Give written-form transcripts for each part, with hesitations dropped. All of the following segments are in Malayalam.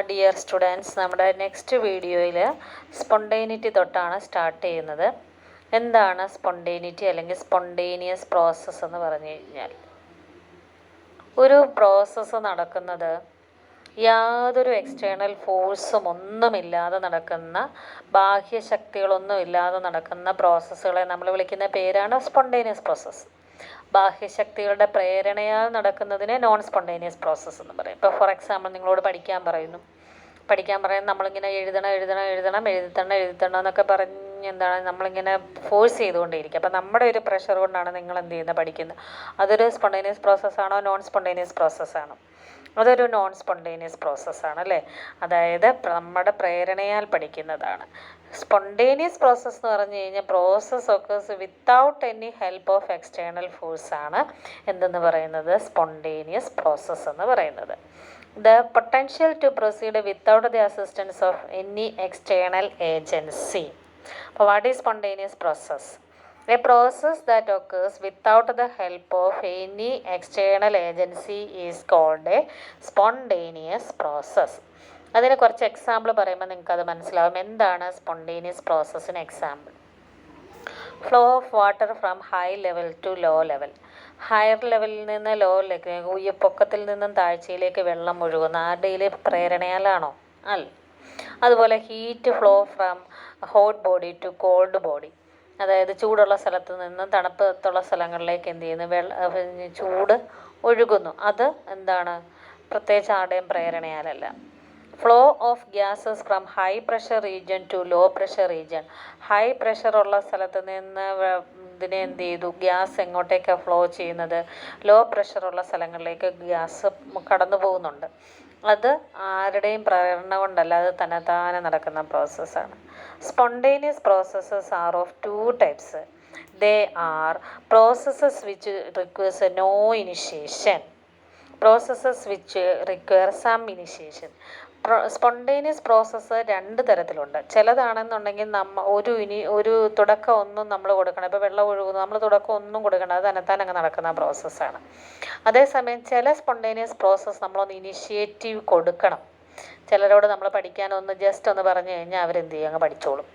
ഡിയർ സ്റ്റുഡൻസ്, നമ്മുടെ നെക്സ്റ്റ് വീഡിയോയിൽ സ്പോണ്ടേനിറ്റി തൊട്ടാണ് സ്റ്റാർട്ട് ചെയ്യുന്നത്. എന്താണ് സ്പോണ്ടേനിറ്റി അല്ലെങ്കിൽ സ്പോണ്ടേനിയസ് പ്രോസസ്സ് എന്ന് പറഞ്ഞു കഴിഞ്ഞാൽ, ഒരു പ്രോസസ്സ് നടക്കുന്നത് യാതൊരു എക്സ്റ്റേണൽ ഫോഴ്സും ഒന്നുമില്ലാതെ നടക്കുന്ന, ബാഹ്യശക്തികളൊന്നും ഇല്ലാതെ നടക്കുന്ന പ്രോസസ്സുകളെ നമ്മൾ വിളിക്കുന്ന പേരാണ് സ്പോണ്ടേനിയസ് പ്രോസസ്സ്. ബാഹ്യശക്തികളുടെ പ്രേരണയാൽ നടക്കുന്നതിനെ നോൺ സ്പോണ്ടേനിയസ് പ്രോസസ്സ് എന്ന് പറയും. ഇപ്പോൾ ഫോർ എക്സാമ്പിൾ നിങ്ങളോട് പഠിക്കാൻ പറയുന്നു, നമ്മളിങ്ങനെ എഴുതണം എന്നൊക്കെ പറഞ്ഞ് എന്താണ് നമ്മളിങ്ങനെ ഫോഴ്സ് ചെയ്തുകൊണ്ടേയിരിക്കും. അപ്പോൾ നമ്മുടെ ഒരു പ്രഷർ കൊണ്ടാണ് നിങ്ങൾ എന്ത് ചെയ്യുന്നത്, പഠിക്കുന്നത്. അതൊരു സ്പോണ്ടേനിയസ് പ്രോസസ്സാണോ നോൺ സ്പോണ്ടേനിയസ് പ്രോസസ്സാണോ? അതൊരു നോൺ സ്പോണ്ടേനിയസ് പ്രോസസ്സാണ് അല്ലേ. അതായത് നമ്മുടെ പ്രേരണയാൽ പഠിക്കുന്നതാണ്. സ്പോണ്ടേനിയസ് പ്രോസസ്സ് എന്ന് പറഞ്ഞു കഴിഞ്ഞാൽ process occurs without any help of external ഫോഴ്സാണ് എന്തെന്ന് പറയുന്നത്, സ്പോണ്ടേനിയസ് പ്രോസസ്സ് എന്ന് പറയുന്നത്. The potential to proceed without the assistance of any external agency. അപ്പോൾ what is spontaneous process? A process that occurs without the help of any external agency is called a spontaneous process. അതിന് കുറച്ച് എക്സാമ്പിൾ പറയുമ്പോൾ നിങ്ങൾക്കത് മനസ്സിലാവും. എന്താണ് സ്പോണ്ടേനിയസ് പ്രോസസ്സിന് example? Flow of water from high level to low level. Higher ലെവലിൽ നിന്ന് ലോയിലേക്ക്, പൊക്കത്തിൽ നിന്നും താഴ്ചയിലേക്ക് വെള്ളം ഒഴുകുന്ന ആരുടെയിലെ പ്രേരണയാലാണോ? അല്ല. അതുപോലെ heat flow from hot body to cold body. അതായത് ചൂടുള്ള സ്ഥലത്ത് നിന്ന് തണുപ്പത്തുള്ള സ്ഥലങ്ങളിലേക്ക് എന്ത് ചെയ്യുന്നു, ചൂട് ഒഴുകുന്നു. അത് എന്താണ്, പ്രത്യേകിച്ച് ആരുടെയും പ്രേരണയാലല്ല. Flow of gases from high pressure region to low pressure region. High പ്രഷറുള്ള സ്ഥലത്ത് നിന്ന് ഇതിനെ എന്ത് ചെയ്തു, ഗ്യാസ് എങ്ങോട്ടേക്കാണ് ഫ്ലോ ചെയ്യുന്നത്, ലോ പ്രഷറുള്ള സ്ഥലങ്ങളിലേക്ക് ഗ്യാസ് കടന്നു പോകുന്നുണ്ട്. അത് ആരുടെയും പ്രേരണ കൊണ്ടല്ല, അത് തന്നെത്താനെ നടക്കുന്ന പ്രോസസ്സാണ്. Spontaneous processes are of two types. They are processes which requires no initiation, processes which require some initiation. Spontaneous process രണ്ട് തരത്തിലുണ്ട്. ചിലതാണെന്നുണ്ടെങ്കിൽ ഒരു തുടക്കം ഒന്നും നമ്മൾ കൊടുക്കണം. ഇപ്പോൾ വെള്ളം ഒഴുകുന്നു, നമ്മൾ തുടക്കം ഒന്നും കൊടുക്കണം, അത് തന്നെത്താൻ അങ്ങ് നടക്കുന്ന പ്രോസസ്സാണ്. അതേസമയം ചില സ്പോണ്ടേനിയസ് പ്രോസസ്സ് നമ്മളൊന്ന് ഇനിഷ്യേറ്റീവ് കൊടുക്കണം. ചിലരോട് നമ്മൾ പഠിക്കാനൊന്ന് ജസ്റ്റ് ഒന്ന് പറഞ്ഞു കഴിഞ്ഞാൽ അവരെന്ത് ചെയ്യും, അങ്ങ് പഠിച്ചോളും.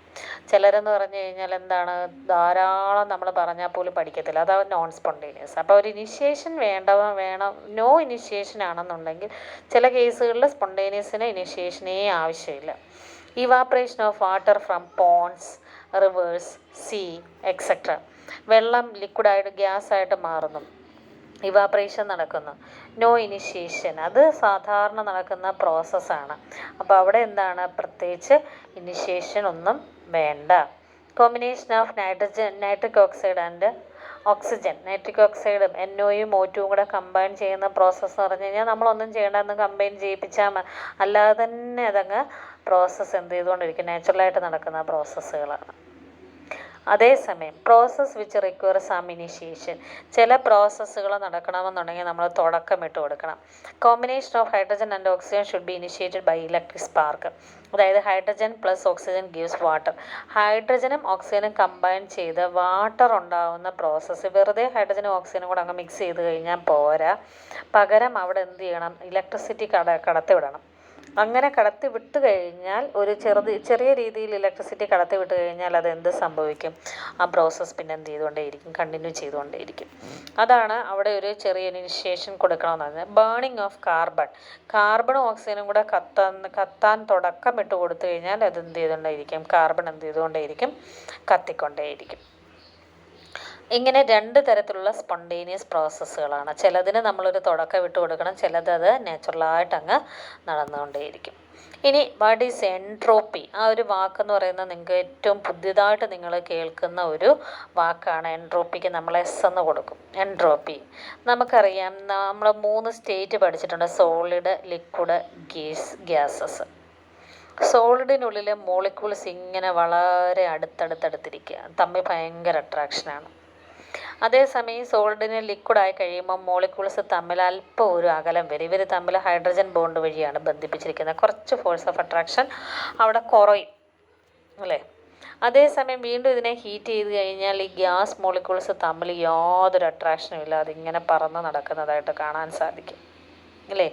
ചിലരെന്ന് പറഞ്ഞു കഴിഞ്ഞാൽ എന്താണ്, ധാരാളം നമ്മൾ പറഞ്ഞാൽ പോലും പഠിക്കത്തില്ല. അതാണ് നോൺ സ്പോണ്ടേനിയസ്. അപ്പോൾ ഒരു ഇനിഷ്യേഷൻ വേണം. നോ ഇനിഷ്യേഷൻ ആണെന്നുണ്ടെങ്കിൽ ചില കേസുകളിൽ സ്പോണ്ടേനിയസിന് ഇനിഷ്യേഷനേ ആവശ്യമില്ല. Evaporation of water from ponds, rivers, sea etcetera. വെള്ളം ലിക്വിഡായിട്ട് ഗ്യാസായിട്ട് മാറുന്നു, ഇവാപ്രേഷൻ നടക്കുന്നു. നോ ഇനിഷ്യേഷൻ, അത് സാധാരണ നടക്കുന്ന പ്രോസസ്സാണ്. അപ്പോൾ അവിടെ എന്താണ്, പ്രത്യേകിച്ച് ഇനിഷ്യേഷൻ ഒന്നും വേണ്ട. Combination of nitric oxide and oxygen. Nitric ഓക്സൈഡും NOയും O2 കൂടെ കമ്പൈൻ ചെയ്യുന്ന പ്രോസസ്സ് എന്ന് പറഞ്ഞു കഴിഞ്ഞാൽ നമ്മളൊന്നും ചെയ്യേണ്ടതെന്ന് കമ്പൈൻ ചെയ്യിപ്പിച്ചാൽ അല്ലാതെ തന്നെ അതങ്ങ് പ്രോസസ്സ് എന്ത് ചെയ്തുകൊണ്ടിരിക്കും, നാച്ചുറലായിട്ട് നടക്കുന്ന പ്രോസസ്സുകളാണ്. അതേസമയം process which require some initiation, ചില പ്രോസസ്സുകൾ നടക്കണമെന്നുണ്ടെങ്കിൽ നമ്മൾ തുടക്കമിട്ട് കൊടുക്കണം. Combination of hydrogen and oxygen should be initiated by electric spark. അതായത് hydrogen plus oxygen gives water. ഹൈഡ്രജനും ഓക്സിജനും കമ്പൈൻ ചെയ്ത് വാട്ടർ ഉണ്ടാവുന്ന പ്രോസസ്സ്. വെറുതെ ഹൈഡ്രജനും ഓക്സിജനും കൂടെ അങ്ങ് മിക്സ് ചെയ്ത് കഴിഞ്ഞാൽ പോരാ, പകരം അവിടെ എന്ത് ചെയ്യണം, ഇലക്ട്രിസിറ്റി കടത്തി വിടണം. അങ്ങനെ കടത്തി വിട്ട് കഴിഞ്ഞാൽ, ഒരു ചെറിയ രീതിയിൽ ഇലക്ട്രിസിറ്റി കടത്തി വിട്ട് കഴിഞ്ഞാൽ അത് എന്ത് സംഭവിക്കും, ആ പ്രോസസ്സ് പിന്നെ എന്ത് ചെയ്തുകൊണ്ടേയിരിക്കും, കണ്ടിന്യൂ ചെയ്തുകൊണ്ടേയിരിക്കും. അതാണ് അവിടെ ഒരു ചെറിയ ഇനിഷ്യേഷൻ കൊടുക്കണമെന്ന് പറഞ്ഞാൽ. ബേണിംഗ് ഓഫ് കാർബണും ഓക്സിജനും കൂടെ കത്താൻ തുടക്കമിട്ട് കൊടുത്തു കഴിഞ്ഞാൽ അത് എന്ത് ചെയ്തുകൊണ്ടേയിരിക്കും, കാർബൺ എന്ത് ചെയ്തുകൊണ്ടേയിരിക്കും, കത്തിക്കൊണ്ടേയിരിക്കും. ഇങ്ങനെ രണ്ട് തരത്തിലുള്ള സ്പോണ്ടേനിയസ് പ്രോസസ്സുകളാണ്. ചിലതിന് നമ്മളൊരു തുടക്കം വിട്ട് കൊടുക്കണം, ചിലത് നാച്ചുറലായിട്ട് അങ്ങ് നടന്നുകൊണ്ടേയിരിക്കും. ഇനി വാട്ട് ഈസ് എൻട്രോപ്പി? ആ ഒരു വാക്കെന്ന് പറയുന്നത് നിങ്ങൾക്ക് ഏറ്റവും പുതിയതായിട്ട് നിങ്ങൾ കേൾക്കുന്ന ഒരു വാക്കാണ്. എൻട്രോപ്പിക്ക് നമ്മൾ S എന്ന് കൊടുക്കും. എൻട്രോപ്പി നമുക്കറിയാം, നമ്മൾ 3 സ്റ്റേറ്റ് പഠിച്ചിട്ടുണ്ട്: സോളിഡ്, ലിക്വിഡ്, ഗ്യാസസ്. സോളിഡിനുള്ളിൽ മോളിക്യൂൾസ് ഇങ്ങനെ വളരെ അടുത്തടുത്തിരിക്കുക, തമ്മിൽ ഭയങ്കര അട്രാക്ഷനാണ്. അതേസമയം സോളിഡിന് ലിക്വിഡായി കഴിയുമ്പോൾ മോളിക്യൂൾസ് തമ്മിൽ അല്പം ഒരു അകലം വരും. ഇവർ തമ്മിൽ ഹൈഡ്രജൻ ബോണ്ട് വഴിയാണ് ബന്ധിപ്പിച്ചിരിക്കുന്നത്. കുറച്ച് ഫോഴ്സ് ഓഫ് അട്രാക്ഷൻ അവിടെ കുറയും അല്ലേ. അതേസമയം വീണ്ടും ഇതിനെ ഹീറ്റ് ചെയ്ത് കഴിഞ്ഞാൽ ഈ ഗ്യാസ് മോളിക്യൂൾസ് തമ്മിൽ യാതൊരു അട്രാക്ഷനും ഇല്ല, അതിങ്ങനെ പറന്ന് നടക്കുന്നതായിട്ട് കാണാൻ സാധിക്കും അല്ലേ.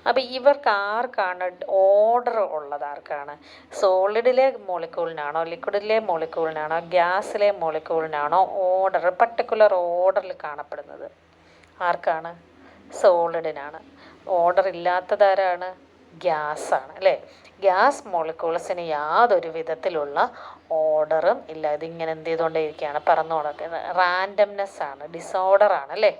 അപ്പോൾ ഇവർക്ക് ആർക്കാണ് ഓർഡർ ഉള്ളത്? ആർക്കാണ്? സോളിഡിലെ മോളിക്യൂളിനാണോ, ലിക്വിഡിലെ മോളിക്യൂളിനാണോ, ഗ്യാസിലെ മോളിക്യൂളിനാണോ ഓർഡർ, പർട്ടിക്കുലർ ഓർഡറിൽ കാണപ്പെടുന്നത്? ആർക്കാണ്? സോളിഡിനാണ്. ഓർഡർ ഇല്ലാത്തതാരാണ്? ഗ്യാസാണ് അല്ലേ? ഗ്യാസ് മോളിക്യൂൾസിന് യാതൊരു വിധത്തിലുള്ള ഓർഡറും ഇല്ല. ഇതിങ്ങനെ എന്ത് ചെയ്തുകൊണ്ടേയിരിക്കുകയാണ്? പറന്നു നടക്കുന്നത്. റാൻഡംനെസ് ആണ്, ഡിസോർഡറാണ് അല്ലേ?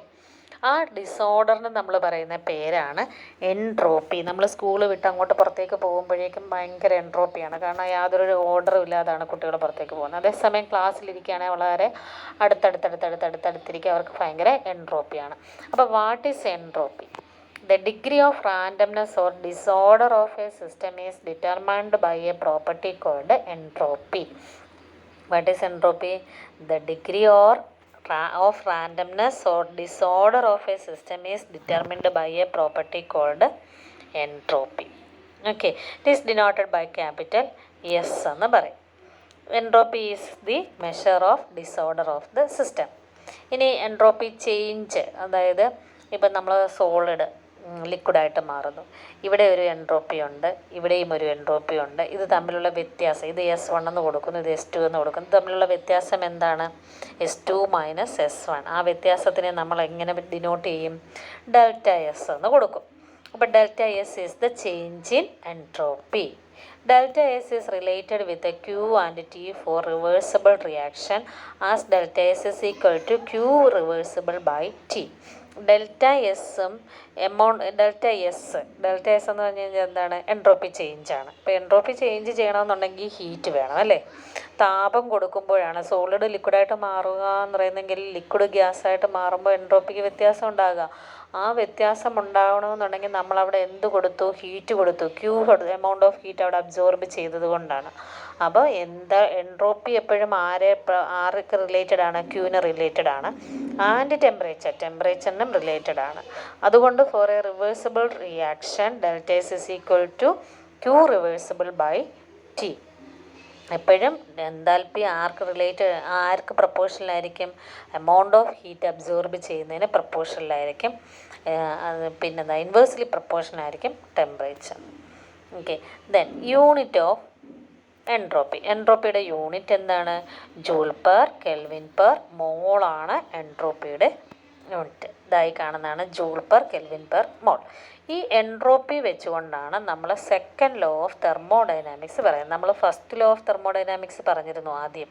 ആ ഡിസോർഡറിന് നമ്മൾ പറയുന്ന പേരാണ് എൻട്രോപ്പി. നമ്മൾ സ്കൂൾ വിട്ട് അങ്ങോട്ട് പുറത്തേക്ക് പോകുമ്പോഴേക്കും ഭയങ്കര എൻട്രോപ്പിയാണ്. കാരണം യാതൊരു ഓർഡറും ഇല്ലാതാണ് കുട്ടികൾ പുറത്തേക്ക് പോകുന്നത്. അതേസമയം ക്ലാസ്സിലിരിക്കുകയാണെങ്കിൽ വളരെ അടുത്തടുത്തിരിക്കുക, അവർക്ക് ഭയങ്കര എൻട്രോപ്പിയാണ്. അപ്പോൾ what is entropy? The degree of randomness or disorder of a system is determined by a property called entropy. What is entropy? The degree of randomness or disorder of a system is determined by a property called entropy. Okay, it is denoted by capital S എന്ന് പറയും. Entropy is the measure of disorder of the system. ഇനി എൻട്രോപ്പി ചേഞ്ച്, അതായത് ഇപ്പം നമ്മൾ സോളിഡ് ലിക്വിഡായിട്ട് മാറുന്നു. ഇവിടെ ഒരു എൻട്രോപ്പി ഉണ്ട്, ഇവിടെയും ഒരു എൻട്രോപ്പി ഉണ്ട്. ഇത് തമ്മിലുള്ള വ്യത്യാസം, ഇത് S1 എന്ന് കൊടുക്കുന്നു, ഇത് S2 എന്ന് കൊടുക്കുന്നു. ഇത് തമ്മിലുള്ള വ്യത്യാസം എന്താണ്? S2 minus S1. ആ വ്യത്യാസത്തിനെ നമ്മൾ എങ്ങനെ ഡിനോട്ട് ചെയ്യും? ഡെൽറ്റ S എന്ന് കൊടുക്കും. അപ്പോൾ delta S is the change in entropy. Delta S is related with the Q and T for reversible reaction, as delta S is equal to Q reversible by T. Delta എസ്സും ഡെൽറ്റ എസ് എന്ന് പറഞ്ഞു കഴിഞ്ഞാൽ എന്താണ്? എൻട്രോപ്പി ചേഞ്ചാണ്. അപ്പോൾ എൻട്രോപ്പി ചേഞ്ച് ചെയ്യണമെന്നുണ്ടെങ്കിൽ ഹീറ്റ് വേണം അല്ലേ? താപം കൊടുക്കുമ്പോഴാണ് സോളിഡ് ലിക്വിഡായിട്ട് മാറുക എന്ന് പറയുന്നെങ്കിൽ ലിക്വിഡ് ഗ്യാസായിട്ട് മാറുമ്പോൾ എൻട്രോപ്പിക്ക് വ്യത്യാസം ഉണ്ടാകുക. ആ വ്യത്യാസം ഉണ്ടാകണമെന്നുണ്ടെങ്കിൽ നമ്മളവിടെ എന്ത് കൊടുത്തു? ഹീറ്റ് കൊടുത്തു. എമൗണ്ട് ഓഫ് ഹീറ്റ് അവിടെ അബ്സോർബ് ചെയ്തത് കൊണ്ടാണ്. അപ്പോൾ എൻട്രോപ്പി എപ്പോഴും ആർക്ക് റിലേറ്റഡ് ആണ്? ക്യൂവിന് റിലേറ്റഡ് ആണ്. ആൻഡ് ടെമ്പറേച്ചറിനും റിലേറ്റഡ് ആണ്. അതുകൊണ്ട് for a reversible reaction delta S is equal to Q reversible by T. എപ്പോഴും എൻതാൽപ്പി ആർക്ക് പ്രപ്പോർഷനിലായിരിക്കും? എമൗണ്ട് ഓഫ് ഹീറ്റ് അബ്സോർബ് ചെയ്യുന്നതിന് പ്രപ്പോർഷനിലായിരിക്കും. പിന്നെന്താ? ഇൻവേഴ്സ്ലി പ്രപ്പോർഷനായിരിക്കും temperature. Okay, then unit of entropy. എൻട്രോപ്പിയുടെ യൂണിറ്റ് എന്താണ്? ജൂൾ പെർ കെൽവിൻ പെർ മോളാണ് എൻട്രോപ്പിയുടെ യൂണിറ്റ്. ഇതായി കാണുന്നതാണ് joule per kelvin per mole. ഈ എൻട്രോപ്പി വെച്ചുകൊണ്ടാണ് നമ്മൾ സെക്കൻഡ് ലോ ഓഫ് തെർമോഡൈനാമിക്സ് പറയുന്നത്. നമ്മൾ ഫസ്റ്റ് ലോ ഓഫ് തെർമോഡൈനാമിക്സ് പറഞ്ഞിരുന്നു ആദ്യം.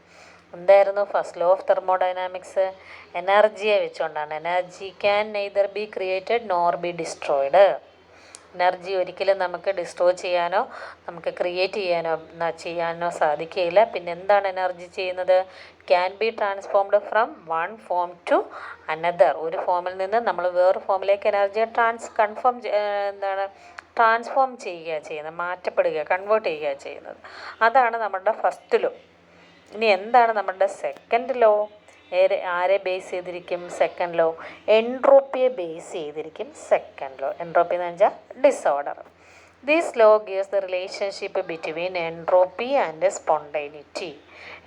എന്തായിരുന്നു ഫസ്റ്റ് ലോ ഓഫ് തെർമോഡൈനാമിക്സ്? എനർജിയെ വെച്ചുകൊണ്ടാണ്. Energy can neither be created nor B destroyed. Energy ഒരിക്കലും നമുക്ക് ഡിസ്ട്രോയ് ചെയ്യാനോ നമുക്ക് ക്രിയേറ്റ് ചെയ്യാനോ സാധിക്കുകയില്ല. പിന്നെ എന്താണ് എനർജി ചെയ്യുന്നത്? Can be transformed from one form to another. ഒരു ഫോമിൽ നിന്ന് നമ്മൾ വേറൊരു ഫോമിലേക്ക് എനർജിയെ ട്രാൻസ്ഫോം ചെയ്യുക ചെയ്യുന്നത്, മാറ്റപ്പെടുക, കൺവേർട്ട് ചെയ്യുക ചെയ്യുന്നത്. അതാണ് നമ്മുടെ ഫസ്റ്റ് ലോ. ഇനി എന്താണ് നമ്മുടെ സെക്കൻഡ് ലോ? ആരെ ബേസ് ചെയ്തിരിക്കും? സെക്കൻഡ് ലോ എൻട്രോപ്പിയെ ബേസ് ചെയ്തിരിക്കും സെക്കൻഡ് ലോ. എൻട്രോപ്പി എന്ന് വെച്ചാൽ disorder. This law gives the relationship between entropy and spontaneity.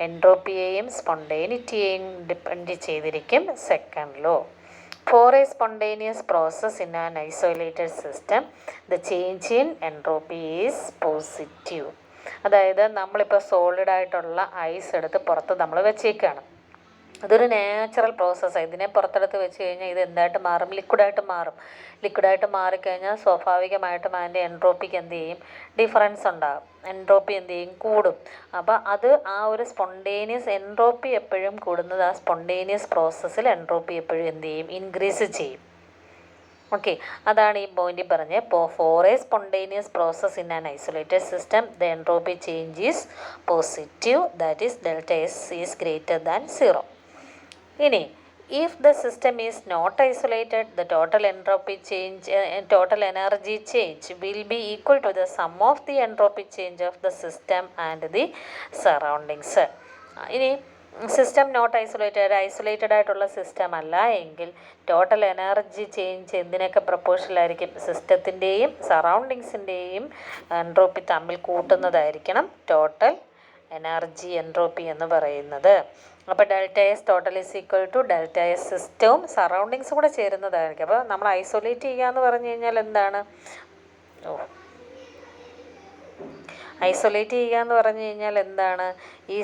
എൻട്രോപ്പിയെയും സ്പോണ്ടൈനിറ്റിയെയും ഡിപ്പെൻഡ് ചെയ്തിരിക്കും second law. For a spontaneous process in an isolated system the change in entropy is positive. അതായത് നമ്മളിപ്പോൾ സോളിഡായിട്ടുള്ള ഐസ് എടുത്ത് പുറത്ത് നമ്മൾ വെച്ചേക്കാണ്. അതൊരു നാച്ചുറൽ പ്രോസസ്സാണ്. ഇതിനെ പുറത്തെടുത്ത് വെച്ച് കഴിഞ്ഞാൽ ഇത് എന്തായിട്ട് മാറും? ലിക്വിഡായിട്ട് മാറും. ലിക്വിഡായിട്ട് മാറിക്കഴിഞ്ഞാൽ സ്വാഭാവികമായിട്ടും അതിൻ്റെ എൻട്രോപ്പിക്ക് എന്ത് ചെയ്യും? ഡിഫറൻസ് ഉണ്ടാകും. എൻട്രോപ്പി എന്ത് ചെയ്യും? കൂടും. അപ്പോൾ അത് ആ ഒരു സ്പോണ്ടേനിയസ് എൻട്രോപ്പി എപ്പോഴും കൂടുന്നത് ആ സ്പോണ്ടേനിയസ് പ്രോസസ്സിൽ എൻട്രോപ്പി എപ്പോഴും എന്ത് ചെയ്യും? ഇൻക്രീസ് ചെയ്യും. ഓക്കെ, അതാണ് ഈ പോയിന്റ് പറഞ്ഞത്. For a spontaneous process in an isolated system the entropy change is positive, that is delta S is greater than 0. ഇനി if the system is not isolated, the total entropy change, total energy change will be equal to the sum of the entropy change of the system and the surroundings. ഇനി സിസ്റ്റം നോട്ട് ഐസൊലേറ്റഡ് ആയിട്ടുള്ള സിസ്റ്റം അല്ല എങ്കിൽ ടോട്ടൽ എനർജി ചേഞ്ച് എന്തിനൊക്കെ പ്രപ്പോർഷനിലായിരിക്കും? സിസ്റ്റത്തിൻ്റെയും സറൗണ്ടിങ്സിൻ്റെയും എൻട്രോപ്പി തമ്മിൽ കൂട്ടുന്നതായിരിക്കണം ടോട്ടൽ എനർജി എൻട്രോപ്പി എന്ന് പറയുന്നത്. അപ്പോൾ delta S total is equal to delta S സിസ്റ്റവും സറൗണ്ടിങ്സും കൂടെ ചേരുന്നതായിരിക്കും. അപ്പോൾ നമ്മൾ ഐസൊലേറ്റ് ചെയ്യുക എന്ന് പറഞ്ഞു കഴിഞ്ഞാൽ എന്താണ്? ഓ, ഐസൊലേറ്റ് ചെയ്യുക എന്ന് പറഞ്ഞു കഴിഞ്ഞാൽ എന്താണ്? ഈ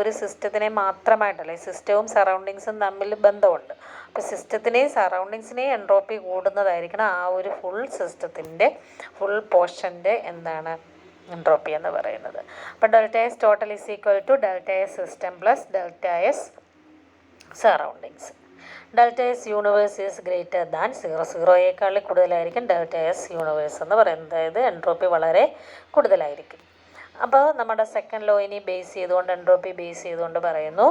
ഒരു സിസ്റ്റത്തിനെ മാത്രമായിട്ടല്ല, ഈ സിസ്റ്റവും സറൗണ്ടിങ്സും തമ്മിൽ ബന്ധമുണ്ട്. അപ്പോൾ സിസ്റ്റത്തിനെയും സറൗണ്ടിങ്സിനെയും എൻട്രോപ്പി കൂടുന്നതായിരിക്കണം ആ ഒരു സിസ്റ്റത്തിൻ്റെ ഫുൾ പോർഷൻ്റെ എന്താണ് എൻട്രോപ്പി എന്ന് പറയുന്നത്. അപ്പോൾ delta S total is equal to delta S system plus delta S surroundings. Delta S universe is greater than 0 കൂടുതലായിരിക്കും ഡെൽറ്റ എസ് യൂണിവേഴ്സ് എന്ന് പറയുന്നത്. അതായത് എൻട്രോപ്പി വളരെ കൂടുതലായിരിക്കും. അപ്പോൾ നമ്മുടെ സെക്കൻഡ് ലോ ഇനി ബേസ് ചെയ്തുകൊണ്ട്, എൻട്രോപ്പി ബേസ് ചെയ്തുകൊണ്ട് പറയുന്നു,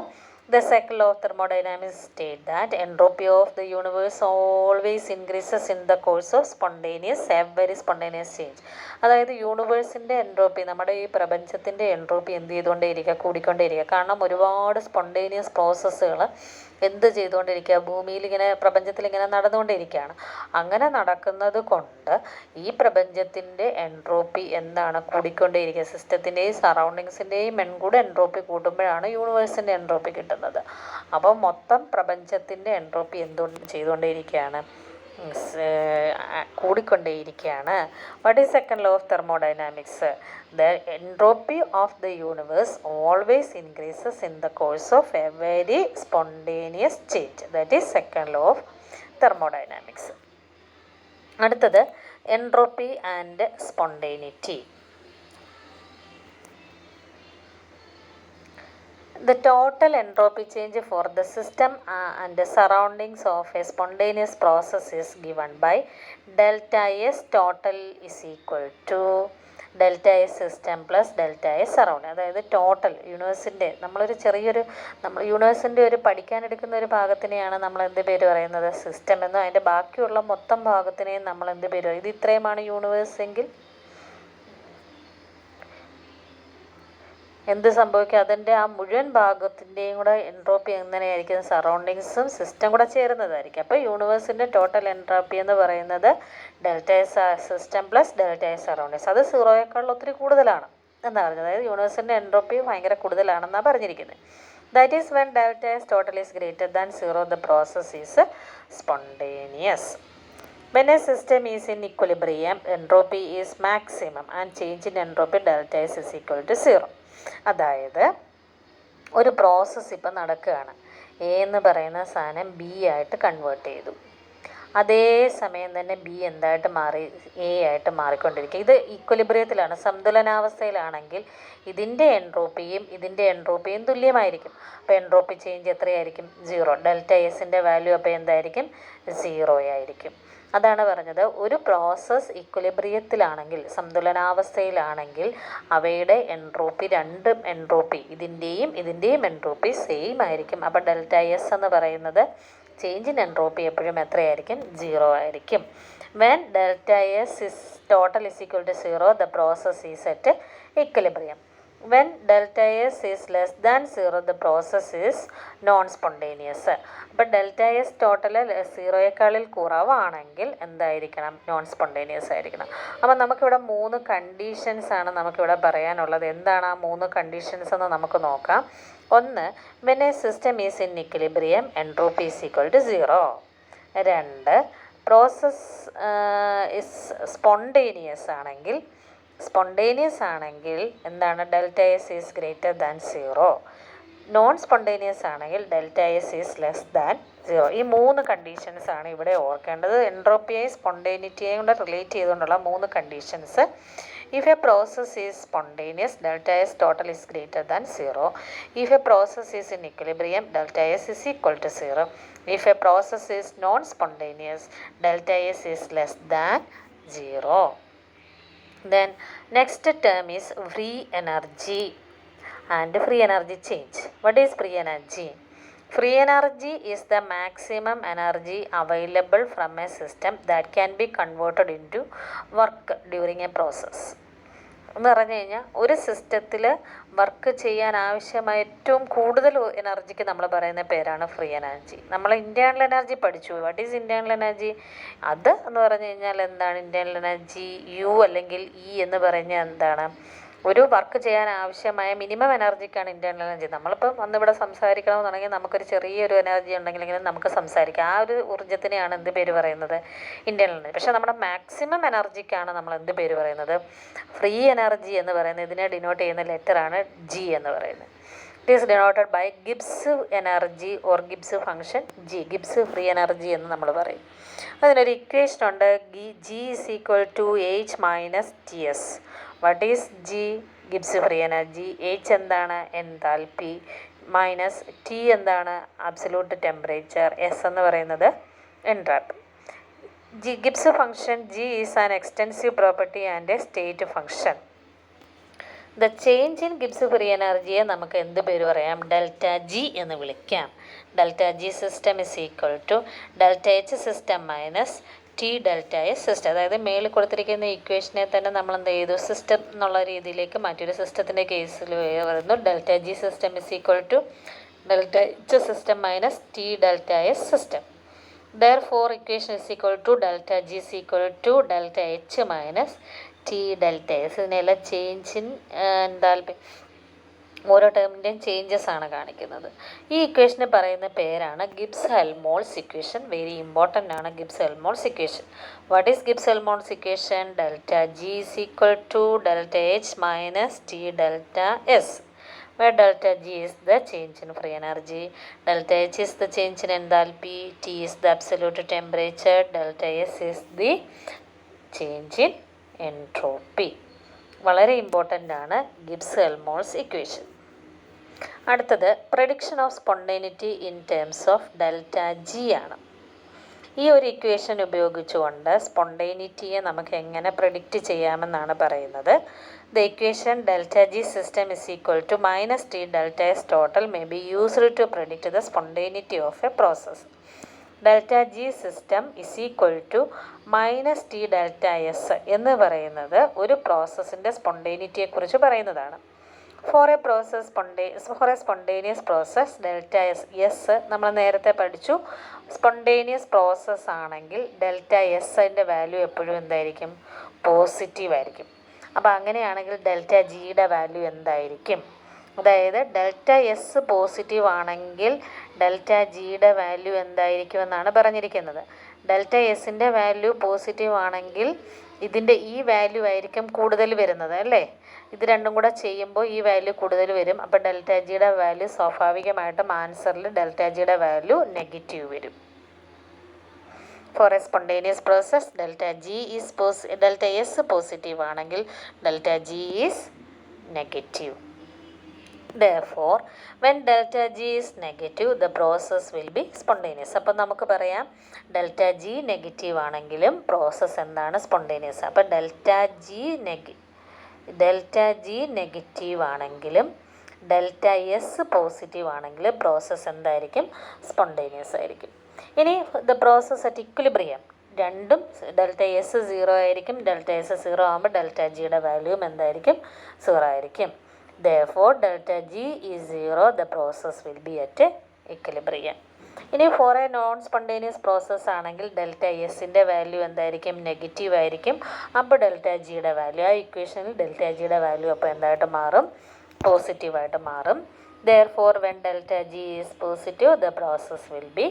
The second law of thermodynamics state that entropy of the universe always increases in the course of very spontaneous change. അതായത് യൂണിവേഴ്സിൻ്റെ എൻട്രോപ്പി, നമ്മുടെ ഈ പ്രപഞ്ചത്തിൻ്റെ എൻട്രോപ്പി എന്ത് ചെയ്തുകൊണ്ടേയിരിക്കുക? കൂടിക്കൊണ്ടേയിരിക്കുക. കാരണം ഒരുപാട് സ്പോണ്ടേനിയസ് പ്രോസസ്സുകൾ എന്ത് ചെയ്തുകൊണ്ടിരിക്കുക? ഭൂമിയിൽ ഇങ്ങനെ, പ്രപഞ്ചത്തിൽ ഇങ്ങനെ നടന്നുകൊണ്ടിരിക്കുകയാണ്. അങ്ങനെ നടക്കുന്നത് കൊണ്ട് ഈ പ്രപഞ്ചത്തിൻ്റെ എൻട്രോപ്പി എന്താണ്? കൂടിക്കൊണ്ടേയിരിക്കുക. സിസ്റ്റത്തിൻ്റെയും സറൗണ്ടിങ്സിൻ്റെയും കൂടെ എൻട്രോപ്പി കൂട്ടുമ്പോഴാണ് യൂണിവേഴ്സിൻ്റെ എൻട്രോപ്പി കിട്ടുന്നത്. അപ്പോൾ മൊത്തം പ്രപഞ്ചത്തിൻ്റെ എൻട്രോപ്പി ചെയ്തുകൊണ്ടേയിരിക്കുകയാണ്? കൂടിക്കൊണ്ടേയിരിക്കുകയാണ്. What is second law of thermodynamics? The entropy of the universe always increases in the course of a very spontaneous change. That is second law of thermodynamics. അടുത്തത് entropy and spontaneity. The total entropy change for the system and the surroundings of a spontaneous process is given by delta S total is equal to delta S system plus delta S surrounding. അതായത് ടോട്ടൽ യൂണിവേഴ്സിൻ്റെ, നമ്മൾ യൂണിവേഴ്സിൻ്റെ ഒരു പഠിക്കാനെടുക്കുന്ന ഒരു ഭാഗത്തിനെയാണ് നമ്മൾ എന്ത് പേര് പറയുന്നത്? സിസ്റ്റം എന്നും. അതിൻ്റെ ബാക്കിയുള്ള മൊത്തം ഭാഗത്തിനെയും നമ്മൾ എന്ത് പേര് പറയും? ഇത് ഇത്രയുമാണ് യൂണിവേഴ്സ് എങ്കിൽ എന്ത് സംഭവിക്കും? അതിൻ്റെ ആ മുഴുവൻ ഭാഗത്തിൻ്റെയും കൂടെ എൻട്രോപ്പി എങ്ങനെയായിരിക്കും? സറൗണ്ടിങ്സും സിസ്റ്റം കൂടെ ചേരുന്നതായിരിക്കും. അപ്പോൾ യൂണിവേഴ്സിൻ്റെ ടോട്ടൽ എൻട്രോപ്പി എന്ന് പറയുന്നത് delta S system plus delta S surroundings. അത് 0 ഒത്തിരി കൂടുതലാണ് എന്നാണ് പറഞ്ഞത്. അതായത് യൂണിവേഴ്സിൻ്റെ എൻട്രോപ്പി ഭയങ്കര കൂടുതലാണെന്നാണ് പറഞ്ഞിരിക്കുന്നത്. That is when delta S total is greater than 0 the process is spontaneous. When a system is in equilibrium, entropy is maximum and change in entropy delta S is equal to 0. അതായത് ഒരു പ്രോസസ്സ് ഇപ്പം നടക്കുകയാണ്. എ എന്ന് പറയുന്ന സാധനം ബി ആയിട്ട് കൺവേർട്ട് ചെയ്തു. അതേ സമയം തന്നെ ബി എന്തായിട്ട് മാറി? എ ആയിട്ട് മാറിക്കൊണ്ടിരിക്കുക. ഇത് ഈക്വലിബ്രിയത്തിലാണ്, സന്തുലനാവസ്ഥയിലാണെങ്കിൽ ഇതിൻ്റെ എൻട്രോപ്പിയും തുല്യമായിരിക്കും. അപ്പോൾ എൻട്രോപ്പി ചേഞ്ച് എത്രയായിരിക്കും? 0. ഡെൽറ്റ എസിൻ്റെ വാല്യൂ അപ്പോൾ എന്തായിരിക്കും? 0 ആയിരിക്കും. അതാണ് പറഞ്ഞത്, ഒരു പ്രോസസ്സ് ഈക്വലിബ്രിയത്തിലാണെങ്കിൽ, സന്തുലനാവസ്ഥയിലാണെങ്കിൽ അവയുടെ എൻട്രോപ്പി, ഇതിൻ്റെയും എൻട്രോപ്പി സെയിം ആയിരിക്കും. അപ്പോൾ ഡെൽറ്റ എസ് എന്ന് പറയുന്നത് ചേഞ്ച് ഇൻ എൻട്രോപ്പി എപ്പോഴും എത്രയായിരിക്കും? 0 ആയിരിക്കും. When delta S is total is equal to 0 the process is at equilibrium. When delta S is less than 0 the process is non-spontaneous. അപ്പോൾ ഡെൽറ്റ എസ് ടോട്ടൽ 0 കുറവാണെങ്കിൽ എന്തായിരിക്കണം? നോൺ സ്പോണ്ടേനിയസ് ആയിരിക്കണം. അപ്പോൾ നമുക്കിവിടെ 3 കണ്ടീഷൻസ് ആണ് നമുക്കിവിടെ പറയാനുള്ളത്. എന്താണ് ആ 3 കണ്ടീഷൻസ് എന്ന് നമുക്ക് നോക്കാം. ഒന്ന്, when a system is in equilibrium entropy is equal to 0. 2, process is spontaneous ആണെങ്കിൽ എന്താണ്? Delta S is greater than 0. Non spontaneous ആണെങ്കിൽ delta S is less than 0. ഈ 3 കണ്ടീഷൻസ് ആണ് ഇവിടെ ഓർക്കേണ്ടത്. എൻട്രോപ്പിയെയും സ്പോണ്ടേനിറ്റിയെയും കൂടെ റിലേറ്റ് ചെയ്തുകൊണ്ടുള്ള 3 conditions. If a process is spontaneous delta S total is greater than 0. If a process is in equilibrium delta S is equal to 0. If a process is non spontaneous delta S is less than 0. Then next term is free energy and free energy change. What is free energy? Free energy is the maximum energy available from a system that can be converted into work during a process. എന്ന് പറഞ്ഞു കഴിഞ്ഞാൽ ഒരു സിസ്റ്റത്തിൽ വർക്ക് ചെയ്യാൻ ആവശ്യമായ ഏറ്റവും കൂടുതൽ എനർജിക്ക് നമ്മൾ പറയുന്ന പേരാണ് ഫ്രീ എനർജി. നമ്മൾ ഇൻറ്റേർണൽ എനർജി പഠിച്ചു. What is internal energy? അത് എന്ന് പറഞ്ഞു കഴിഞ്ഞാൽ എന്താണ്? ഇൻറ്റേർണൽ എനർജി യു അല്ലെങ്കിൽ ഇ എന്ന് പറഞ്ഞാൽ എന്താണ്? ഒരു വർക്ക് ചെയ്യാൻ ആവശ്യമായ മിനിമം എനർജിക്കാണ് ഇൻറ്റേർണൽ എനർജി. നമ്മളിപ്പം വന്നിവിടെ സംസാരിക്കണമെന്നുണ്ടെങ്കിൽ നമുക്കൊരു ചെറിയൊരു എനർജി ഉണ്ടെങ്കിലെങ്കിലും നമുക്ക് സംസാരിക്കാം. ആ ഒരു ഊർജ്ജത്തിനെയാണ് എന്ത് പേര് പറയുന്നത്? Internal energy. പക്ഷേ നമ്മുടെ മാക്സിമം എനർജിക്കാണ് നമ്മൾ എന്ത് പേര് പറയുന്നത്? ഫ്രീ എനർജി എന്ന് പറയുന്നത്. ഇതിനെ ഡിനോട്ട് ചെയ്യുന്ന ലെറ്ററാണ് ജി എന്ന് പറയുന്നത്. It is denoted by Gibbs energy or Gibbs function G. Gibbs free energy എന്ന് നമ്മൾ പറയും. അതിനൊരു ഇക്വേഷൻ ഉണ്ട്. G is equal to H minus T S. What is G? Gibbs free energy. H എന്താണ്? എൻതാൽപ്പി. മൈനസ് ടി എന്താണ്? Absolute temperature. എസ് എന്ന് പറയുന്നത് entropy. Gibbs function G is an extensive property and a state function. The change in Gibbs free എനർജിയെ നമുക്ക് എന്ത് പേര് പറയാം? ഡെൽറ്റ ജി എന്ന് വിളിക്കാം. Delta G system is equal to delta H system minus T delta S system. അതായത് മേളിൽ കൊടുത്തിരിക്കുന്ന ഇക്വേഷനെ തന്നെ നമ്മൾ എന്ത് ചെയ്തു? സിസ്റ്റം എന്നുള്ള രീതിയിലേക്ക് മറ്റൊരു സിസ്റ്റത്തിൻ്റെ കേസിൽ വരുന്നു. Delta G system is equal to delta H system minus T delta S system. Therefore, equation is equal to delta G is equal to delta H minus T delta S. ഇതിനെല്ലാം ചേഞ്ച് ഇൻ എന്താൽപ്പി, ഓരോ ടേമിൻ്റെയും ചേഞ്ചസ് ആണ് കാണിക്കുന്നത്. ഈ ഇക്വേഷന് പറയുന്ന പേരാണ് Gibbs Helmholtz equation. Very important ആണ് Gibbs Helmholtz equation. What is Gibbs Helmholtz equation? Delta G is equal to delta H minus T delta S, where delta G is the change in free energy, delta H is the change in enthalpy, T is the absolute temperature, delta S is the change in entropy. വളരെ ഇമ്പോർട്ടൻ്റ് ആണ് ഗിബ്സ് ഹെൽമോൾട്സ് ഇക്വേഷൻ. അടുത്തത് prediction of spontaneity in terms of delta G ആണ്. ഈ ഒരു ഇക്വേഷൻ ഉപയോഗിച്ചുകൊണ്ട് സ്പോണ്ടേനിറ്റിയെ നമുക്ക് എങ്ങനെ പ്രെഡിക്റ്റ് ചെയ്യാമെന്നാണ് പറയുന്നത്. The equation delta G system is equal to minus T delta S total may be used to predict the spontaneity of a process. Delta G system is equal to minus T delta S എന്ന് പറയുന്നത് ഒരു പ്രോസസ്സിൻ്റെ സ്പോണ്ടേനിറ്റിയെക്കുറിച്ച് പറയുന്നതാണ്. For a spontaneous process delta S നമ്മൾ നേരത്തെ പഠിച്ചു. സ്പോണ്ടേനിയസ് പ്രോസസ്സ് ആണെങ്കിൽ ഡെൽറ്റ എസിൻ്റെ വാല്യൂ എപ്പോഴും എന്തായിരിക്കും? പോസിറ്റീവ് ആയിരിക്കും. അപ്പോൾ അങ്ങനെയാണെങ്കിൽ ഡെൽറ്റ ജിയുടെ വാല്യൂ എന്തായിരിക്കും? അതായത് ഡെൽറ്റ എസ് പോസിറ്റീവ് ആണെങ്കിൽ ഡെൽറ്റ ജിയുടെ വാല്യൂ എന്തായിരിക്കും എന്നാണ് പറഞ്ഞിരിക്കുന്നത്. ഡെൽറ്റ എസിൻ്റെ വാല്യൂ പോസിറ്റീവ് ആണെങ്കിൽ ഇതിൻ്റെ ഈ വാല്യൂ ആയിരിക്കും കൂടുതൽ വരുന്നത് അല്ലേ? ഇത് രണ്ടും കൂടെ ചെയ്യുമ്പോൾ ഈ വാല്യൂ കൂടുതൽ വരും. അപ്പോൾ ഡെൽറ്റ ജിയുടെ വാല്യൂ സ്വാഭാവികമായിട്ടും ആൻസറിൽ ഡെൽറ്റ ജിയുടെ വാല്യൂ നെഗറ്റീവ് വരും. For a spontaneous process delta S positive ആണെങ്കിൽ delta G is negative. Therefore, when delta G is negative, the process will be spontaneous. അപ്പോൾ നമുക്ക് പറയാം ഡെൽറ്റ ജി നെഗറ്റീവ് ആണെങ്കിലും പ്രോസസ്സ് എന്താണ്? സ്പോണ്ടേനിയസ്. അപ്പോൾ ഡെൽറ്റ ജി നെഗറ്റീവ് ആണെങ്കിലും ഡെൽറ്റ എസ് പോസിറ്റീവ് ആണെങ്കിലും പ്രോസസ്സ് എന്തായിരിക്കും? സ്പോണ്ടേനിയസ് ആയിരിക്കും. ഇനി ദ പ്രോസസ് അറ്റ് ഇക്വിലിബ്രിയം രണ്ടും ഡെൽറ്റ എസ് 0 ആയിരിക്കും. ഡെൽറ്റ എസ് 0 ആകുമ്പോൾ ഡെൽറ്റ ജിയുടെ വാല്യൂം എന്തായിരിക്കും? 0 ആയിരിക്കും. Therefore, delta G is 0, the process will be at equilibrium. ഇനി for a non spontaneous process ആണെങ്കിൽ ഡെൽറ്റ എസിൻ്റെ വാല്യൂ എന്തായിരിക്കും? നെഗറ്റീവ് ആയിരിക്കും. അപ്പോൾ ഡെൽറ്റ ജിയുടെ വാല്യൂ ആ ഇക്വേഷനിൽ ഡെൽറ്റ ജിയുടെ വാല്യൂ അപ്പോൾ എന്തായിട്ട് മാറും? പോസിറ്റീവായിട്ട് മാറും. Therefore, when delta G is positive, the process will be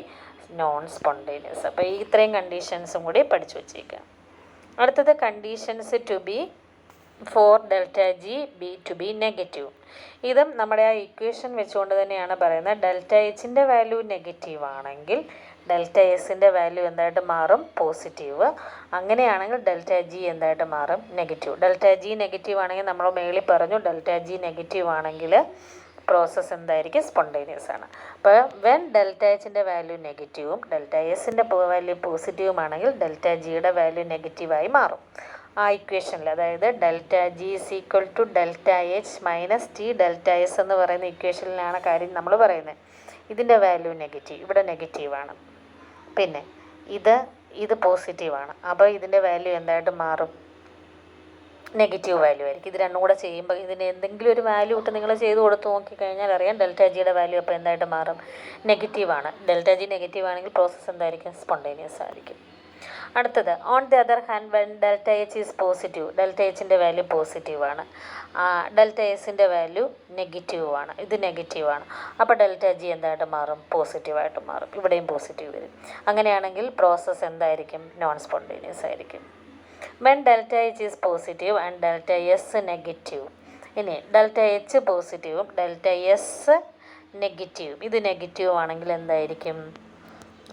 non spontaneous. അപ്പോൾ ഈ ഇത്രയും കണ്ടീഷൻസും കൂടി പഠിച്ചു വച്ചേക്കാം. അടുത്തത് conditions to be for delta G be to be negative. ഇതും നമ്മുടെ ആ ഇക്വേഷൻ വെച്ചുകൊണ്ട് തന്നെയാണ് പറയുന്നത്. ഡെൽറ്റ എച്ചിൻ്റെ വാല്യൂ നെഗറ്റീവ് ആണെങ്കിൽ ഡെൽറ്റ എസിൻ്റെ വാല്യൂ എന്തായിട്ട് മാറും? പോസിറ്റീവ്. അങ്ങനെയാണെങ്കിൽ ഡെൽറ്റ ജി എന്തായിട്ട് മാറും? നെഗറ്റീവ്. ഡെൽറ്റ ജി നെഗറ്റീവ് ആണെങ്കിൽ നമ്മൾ മേളിൽ പറഞ്ഞു ഡെൽറ്റ ജി നെഗറ്റീവ് ആണെങ്കിൽ പ്രോസസ്സ് എന്തായിരിക്കും? സ്പോണ്ടേനിയസ് ആണ്. അപ്പോൾ വെൻ ഡെൽറ്റ എച്ചിൻ്റെ വാല്യൂ നെഗറ്റീവും ഡെൽറ്റ എസിൻ്റെ വാല്യൂ പോസിറ്റീവും ആണെങ്കിൽ ഡെൽറ്റ ജിയുടെ വാല്യൂ നെഗറ്റീവായി മാറും. ആ ഇക്വേഷനിൽ അതായത് delta G is equal to delta H minus T delta S എന്ന് പറയുന്ന ഇക്വേഷനിലാണ് കാര്യം നമ്മൾ പറയുന്നത്. ഇതിൻ്റെ വാല്യൂ നെഗറ്റീവ്, ഇവിടെ നെഗറ്റീവാണ്. പിന്നെ ഇത് പോസിറ്റീവാണ്. അപ്പോൾ ഇതിൻ്റെ വാല്യൂ എന്തായിട്ട് മാറും? നെഗറ്റീവ് വാല്യൂ ആയിരിക്കും. ഇത് രണ്ടും കൂടെ ചെയ്യുമ്പോൾ ഇതിന് എന്തെങ്കിലും ഒരു വാല്യൂ ഇട്ട് നിങ്ങൾ ചെയ്ത് കൊടുത്ത് നോക്കിക്കഴിഞ്ഞാൽ അറിയാം ഡെൽറ്റ ജിയുടെ വാല്യൂ അപ്പോൾ എന്തായിട്ട് മാറും? നെഗറ്റീവാണ്. ഡെൽറ്റ ജി നെഗറ്റീവ് ആണെങ്കിൽ പ്രോസസ്സ് എന്തായിരിക്കും? സ്പോണ്ടേനിയസ് ആയിരിക്കും. അടുത്തത്, on the other hand when delta H is positive, delta എച്ചിൻ്റെ വാല്യൂ പോസിറ്റീവാണ്, ഡെൽറ്റ എസിൻ്റെ വാല്യൂ നെഗറ്റീവാണ്, ഇത് നെഗറ്റീവാണ്. അപ്പോൾ ഡെൽറ്റ ജി എന്തായിട്ട് മാറും? പോസിറ്റീവായിട്ട് മാറും. ഇവിടെയും പോസിറ്റീവ് വരും. അങ്ങനെയാണെങ്കിൽ പ്രോസസ്സ് എന്തായിരിക്കും? നോൺ സ്പോണ്ടേനിയസ് ആയിരിക്കും. When delta H is positive and delta S negative. ഇനി ഡെൽറ്റ എച്ച് പോസിറ്റീവും ഡെൽറ്റ എസ് നെഗറ്റീവും, ഇത് നെഗറ്റീവ് ആണെങ്കിൽ എന്തായിരിക്കും?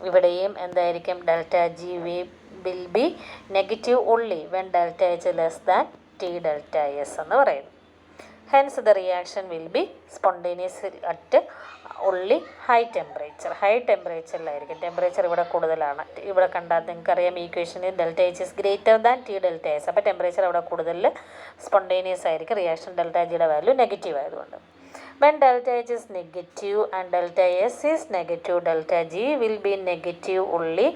ഇവിടെയും എന്തായിരിക്കും? Delta G will be negative only when delta H less than T delta S എന്ന് പറയുന്നു. Hence the reaction will be spontaneous at only high temperature. High ടെമ്പറേച്ചറിലായിരിക്കും. ടെമ്പറേച്ചർ ഇവിടെ കൂടുതലാണ്. ഇവിടെ കണ്ടാൽ നിങ്ങൾക്കറിയാം ഈക്വേഷനിൽ delta H is greater than T delta S. അപ്പോൾ ടെമ്പറേച്ചർ അവിടെ കൂടുതൽ സ്പോണ്ടേനിയസ് ആയിരിക്കും. റിയാക്ഷൻ ഡെൽറ്റ ജിയുടെ വാല്യൂ നെഗറ്റീവ് ആയതുകൊണ്ട്. When delta H is negative and delta S is negative, delta G will be negative only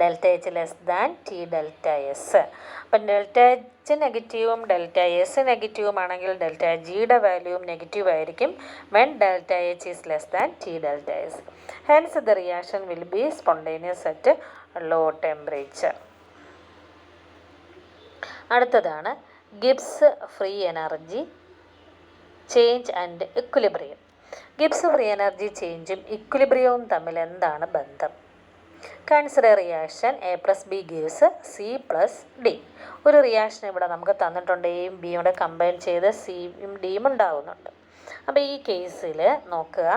delta H less than T delta S. അപ്പം ഡെൽറ്റ എച്ച് നെഗറ്റീവും ഡെൽറ്റ എസ് നെഗറ്റീവും ആണെങ്കിൽ ഡെൽറ്റ ജിയുടെ വാല്യൂവും നെഗറ്റീവ് ആയിരിക്കും when delta H is less than T delta S. Hence the reaction will be spontaneous at low temperature. അടുത്തതാണ് Gibbs free energy change and equilibrium. Gibbs free energy ചേഞ്ചും ഇക്വിലിബ്രിയവും തമ്മിൽ എന്താണ് ബന്ധം? Consider reaction A plus B gives C plus D. ഒരു റിയാക്ഷൻ ഇവിടെ നമുക്ക് തന്നിട്ടുണ്ട്. എയും ബിയും കൂടെ കമ്പൈൻ ചെയ്ത് സിയും ഡിയും ഉണ്ടാകുന്നുണ്ട്. അപ്പോൾ ഈ കേസിൽ നോക്കുക,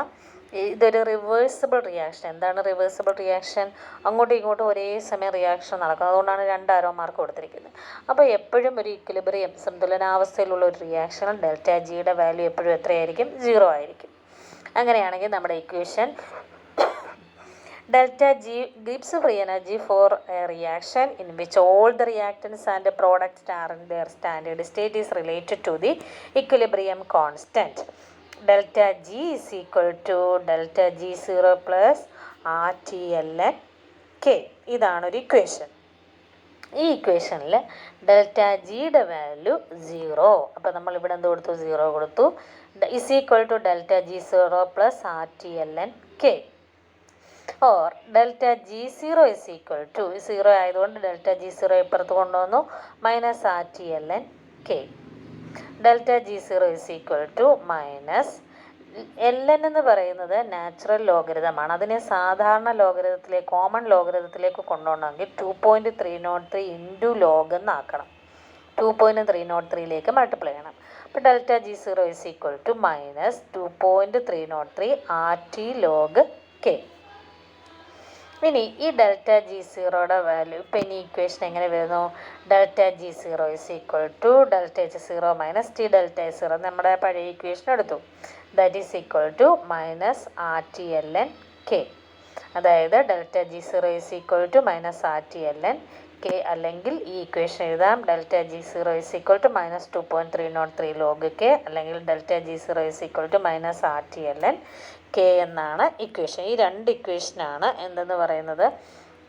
ഇതൊരു റിവേഴ്സിബിൾ റിയാക്ഷൻ. എന്താണ് റിവേഴ്സിബിൾ റിയാക്ഷൻ? അങ്ങോട്ടും ഇങ്ങോട്ടും ഒരേ സമയം റിയാക്ഷൻ നടക്കും. അതുകൊണ്ടാണ് 2 ആരോ മാർക്ക് കൊടുത്തിരിക്കുന്നത്. അപ്പോൾ എപ്പോഴും ഒരു ഇക്വിലിബ്രിയം സന്തുലനാവസ്ഥയിലുള്ള ഒരു റിയാക്ഷനിൽ ഡെൽറ്റ ജിയുടെ വാല്യൂ എപ്പോഴും എത്രയായിരിക്കും? 0 ആയിരിക്കും. അങ്ങനെയാണെങ്കിൽ നമ്മുടെ equation delta G gives free energy for a reaction in which all the reactants and products are in their standard state is related to the equilibrium constant. Delta G is equal to delta G0 plus RTLN K. ഇതാണൊരു ഇക്വേഷൻ. ഈ ഇക്വേഷനിൽ ഡെൽറ്റ ജിയുടെ വാല്യൂ 0. അപ്പോൾ നമ്മൾ ഇവിടെ എന്ത് കൊടുത്തു? 0 കൊടുത്തു. Is equal to delta G0 plus RTLN K. Or delta G0 is equal to 0 ആയതുകൊണ്ട് ഡെൽറ്റ G0 ഇപ്പുറത്ത് കൊണ്ടുവന്നു minus RTLN K. Delta G0 is equal to minus LN എന്ന് പറയുന്നത് നാച്ചുറൽ ലോഗരിതമാണ്. അതിനെ സാധാരണ ലോഗരിതത്തിലേക്ക്, കോമൺ ലോഗരിതത്തിലേക്ക് കൊണ്ടുപോകണമെങ്കിൽ 2.303 ഇൻറ്റു ലോഗ് എന്നാക്കണം. 2.303ലേക്ക് മൾട്ടിപ്ലൈ ചെയ്യണം. അപ്പോൾ delta G0 is equal to minus 2.303 RT log K. ഇനി ഈ ഡെൽറ്റ G0യുടെ വാല്യൂ ഇപ്പം ഇനി ഇക്വേഷൻ എങ്ങനെ വരുന്നു? Delta G0 is equal to delta H0 minus T delta S0 നമ്മുടെ പഴയ ഇക്വേഷൻ എടുത്തു. That is equal to minus RTLN K. അതായത് delta G0 is equal to minus RTLN K. അല്ലെങ്കിൽ ഈ ഇക്വേഷൻ എഴുതാം delta G0 is equal to minus 2.303 log K, അല്ലെങ്കിൽ delta G0 is equal to minus RTLN K എന്നാണ് ഇക്വേഷൻ. ഈ 2 ഇക്വേഷനാണ് എന്തെന്ന് പറയുന്നത്?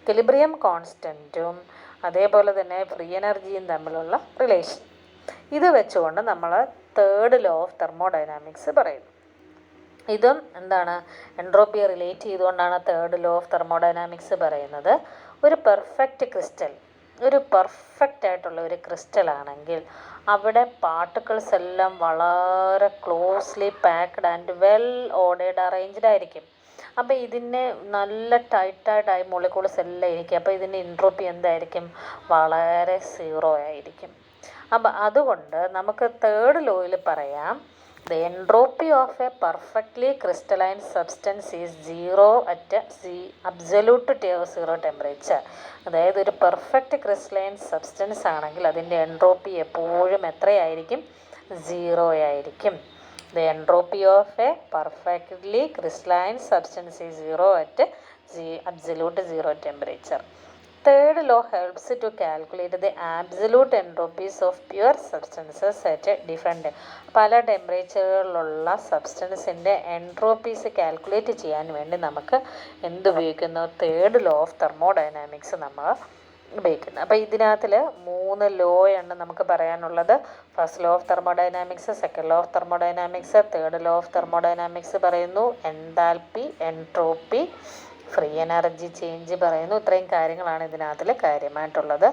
ഇക്വിലിബ്രിയം കോൺസ്റ്റൻറ്റും അതേപോലെ തന്നെ ഫ്രീ എനർജിയും തമ്മിലുള്ള റിലേഷൻ. ഇത് വെച്ചുകൊണ്ട് നമ്മൾ തേർഡ് ലോ ഓഫ് തെർമോഡൈനാമിക്സ് പറയുന്നു. ഇതും എന്താണ്? എൻട്രോപ്പിയെ റിലേറ്റ് ചെയ്തുകൊണ്ടാണ് തേർഡ് ലോ ഓഫ് തെർമോഡൈനാമിക്സ് പറയുന്നത്. ഒരു പെർഫെക്റ്റ് ക്രിസ്റ്റൽ, ഒരു പെർഫെക്റ്റ് ആയിട്ടുള്ള ഒരു ക്രിസ്റ്റൽ ആണെങ്കിൽ അവിടെ പാർട്ടിക്കിൾസ് എല്ലാം വളരെ closely packed and well ordered arranged ആയിരിക്കും. അപ്പോൾ ഇതിന് നല്ല ടൈറ്റായിട്ടായി മോളിക്യൂൾസ് എല്ലാം ഇരിക്കും. അപ്പോൾ ഇതിൻ്റെ എൻട്രോപ്പി എന്തായിരിക്കും? വളരെ 0 ആയിരിക്കും. അപ്പോൾ അതുകൊണ്ട് നമുക്ക് തേർഡ് ലോയിൽ പറയാം the entropy of a perfectly crystalline substance is 0 at absolute 0 temperature. അതായത് ഒരു പെർഫെക്റ്റ് ക്രിസ്റ്റലൈൻ സബ്സ്റ്റൻസ് ആണെങ്കിൽ അതിൻ്റെ എൻട്രോപ്പി എപ്പോഴും എത്രയായിരിക്കും? 0 ആയിരിക്കും. The entropy of a perfectly crystalline substance is 0 at absolute 0 temperature. Third law helps to calculate the absolute entropies of pure substances at different പല ടെമ്പറേച്ചറുകളിലുള്ള സബ്സ്റ്റൻസിൻ്റെ എൻട്രോപ്പീസ് കാൽക്കുലേറ്റ് ചെയ്യാൻ വേണ്ടി നമുക്ക് എന്തുപയോഗിക്കുന്നു? തേർഡ് ലോ ഓഫ് തെർമോഡൈനാമിക്സ് നമ്മൾ ഉപയോഗിക്കുന്നു. അപ്പോൾ ഇതിനകത്തിൽ 3 ലോയാണ് നമുക്ക് പറയാനുള്ളത്. First law of thermodynamics, second law of thermodynamics, third law of thermodynamics പറയുന്നു enthalpy, entropy, free energy change പറയുന്നു. ഇത്രയും കാര്യങ്ങളാണ് ഇതിനകത്തിൽ കാര്യമായിട്ടുള്ളത്.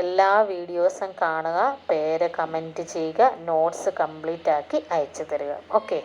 എല്ലാ വീഡിയോസും കാണുക, പേര് കമൻറ്റ് ചെയ്യുക, നോട്ട്സ് കംപ്ലീറ്റ് ആക്കി അയച്ചു തരിക. ഓക്കെ.